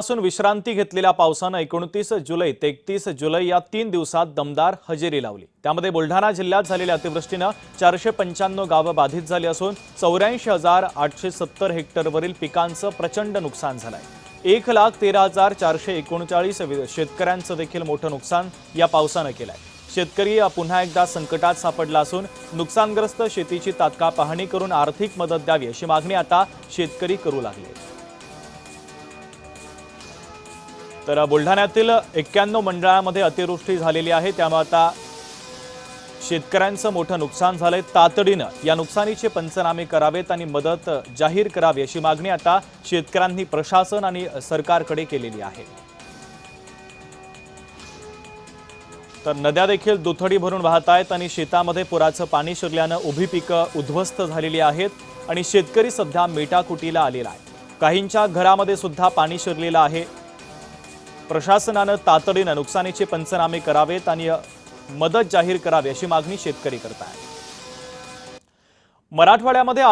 पासून विश्रांती घेतलेल्या पावसानं 29 जुलै ते 31 जुलै या 3 दिवसात दमदार हजेरी लावली। त्यामध्ये बुलढाणा जिल्ह्यात झालेल्या अतिवृष्टीनं 495 गावं बाधित झाली असून 84,870 हेक्टरवरील पिकांचं प्रचंड नुकसान झालंय। 1,13,439 शेतकऱ्यांचं देखील मोठं नुकसान या पावसानं केलंय। शेतकरी पुन्हा एकदा संकटात सापडला असून नुकसानग्रस्त शेतीची तात्काळ पाहणी करून आर्थिक मदत द्यावी अशी मागणी आता शेतकरी करू लागले। तर बुलढाण्यातील 91 मंडळांमध्ये अतिवृष्टी झालेली आहे, त्यामुळे आता शेतकऱ्यांचं मोठं नुकसान झालंय। तातडीनं या नुकसानीचे पंचनामे करावेत आणि मदत जाहीर करावी अशी मागणी आता शेतकऱ्यांनी प्रशासन आणि सरकारकडे केलेली आहे। तर नद्या देखील दुथडी भरून वाहत आहेत आणि शेतामध्ये पुराचं पाणी शिरल्यानं उभी पिकं उद्ध्वस्त झालेली आहेत आणि शेतकरी सध्या मेटाकुटीला आलेला आहे। काहींच्या घरामध्ये सुद्धा पाणी शिरलेलं आहे। प्रशासनानं तातडीनं नुकसानीचे पंचनामे करावेत आणि मदत जाहीर करावी अशी मागणी शेतकरी करत आहेत। मराठवाड्यामध्ये